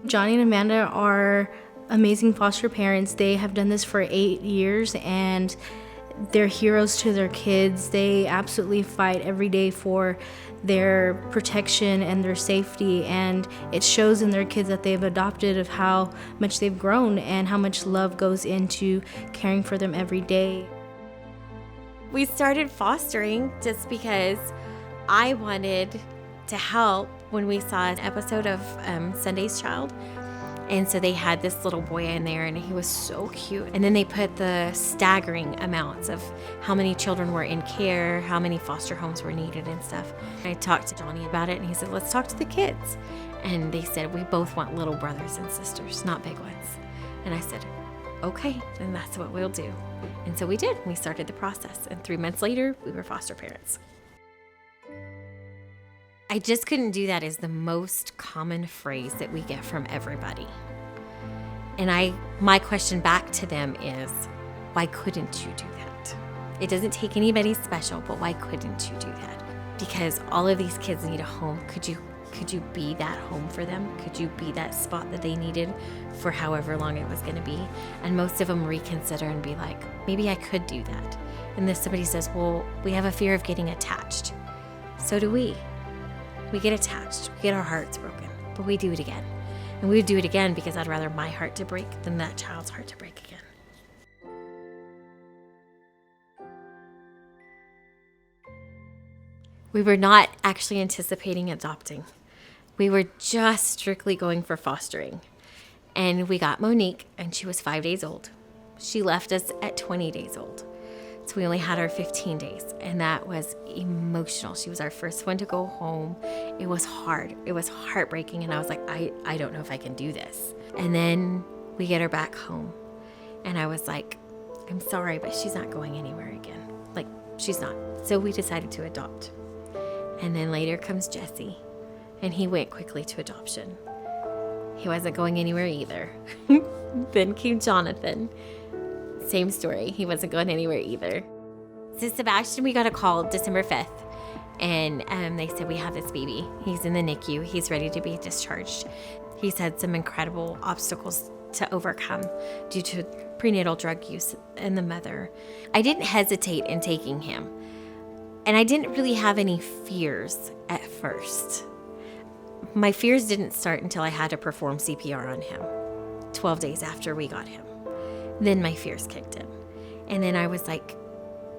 Johnny and Amanda are amazing foster parents. They have done this for 8 years, and they're heroes to their kids. They absolutely fight every day for their protection and their safety, and it shows in their kids that they've adopted of how much they've grown and how much love goes into caring for them every day. We started fostering just because I wanted to help when we saw an episode of Sunday's Child. And so they had this little boy in there, and he was so cute. And then they put the staggering amounts of how many children were in care, how many foster homes were needed and stuff. I talked to Johnny about it, and he said, let's talk to the kids. And they said, we both want little brothers and sisters, not big ones. And I said, okay, then that's what we'll do. And so we did. We started the process. And 3 months later, we were foster parents. I just couldn't do that is the most common phrase that we get from everybody. And my question back to them is, why couldn't you do that? It doesn't take anybody special, but why couldn't you do that? Because all of these kids need a home. Could you be that home for them? Could you be that spot that they needed for however long it was going to be? And most of them reconsider and be like, maybe I could do that. And then somebody says, well, we have a fear of getting attached. So do we. We get attached, we get our hearts broken, but we do it again. And we would do it again because I'd rather my heart to break than that child's heart to break again. We were not actually anticipating adopting. We were just strictly going for fostering. And we got Monique, and she was 5 days old. She left us at 20 days old. So we only had her 15 days, and that was emotional. She was our first one to go home. It was hard. It was heartbreaking, and I was like, I don't know if I can do this. And then we get her back home, and I was like, I'm sorry, but she's not going anywhere again. Like, she's not. So we decided to adopt. And then later comes Jesse, and he went quickly to adoption. He wasn't going anywhere either. Then came Jonathan. Same story. He wasn't going anywhere either. So Sebastian, we got a call December 5th, and they said, we have this baby. He's in the NICU. He's ready to be discharged. He's had some incredible obstacles to overcome due to prenatal drug use in the mother. I didn't hesitate in taking him, and I didn't really have any fears at first. My fears didn't start until I had to perform CPR on him 12 days after we got him. Then my fears kicked in. And then I was like,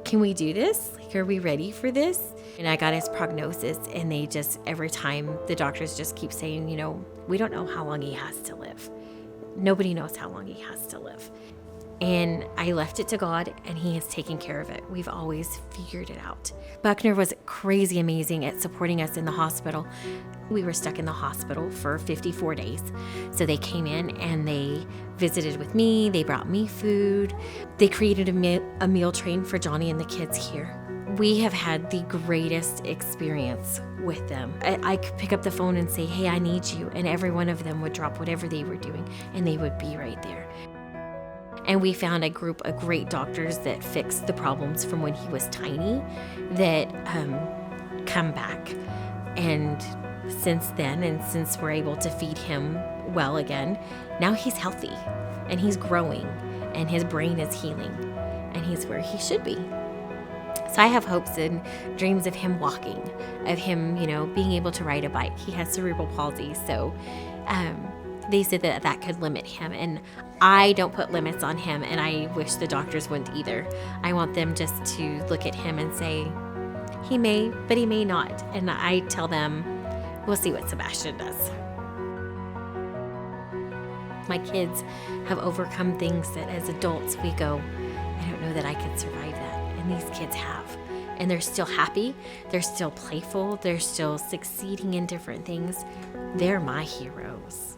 can we do this? Like, are we ready for this? And I got his prognosis, and they just, every time the doctors just keep saying, we don't know how long he has to live. Nobody knows how long he has to live. And I left it to God, and he has taken care of it. We've always figured it out. Buckner was crazy amazing at supporting us in the hospital. We were stuck in the hospital for 54 days. So they came in and they visited with me. They brought me food. They created a meal train for Johnny and the kids here. We have had the greatest experience with them. I could pick up the phone and say, hey, I need you. And every one of them would drop whatever they were doing, and they would be right there. And we found a group of great doctors that fixed the problems from when he was tiny that come back. And since then, and since we're able to feed him well again, now he's healthy and he's growing and his brain is healing and he's where he should be. So I have hopes and dreams of him walking, of him, being able to ride a bike. He has cerebral palsy, so they said that could limit him, and I don't put limits on him, and I wish the doctors wouldn't either. I want them just to look at him and say, he may, but he may not. And I tell them, we'll see what Sebastian does. My kids have overcome things that as adults we go, I don't know that I could survive that. And these kids have. And they're still happy. They're still playful. They're still succeeding in different things. They're my heroes.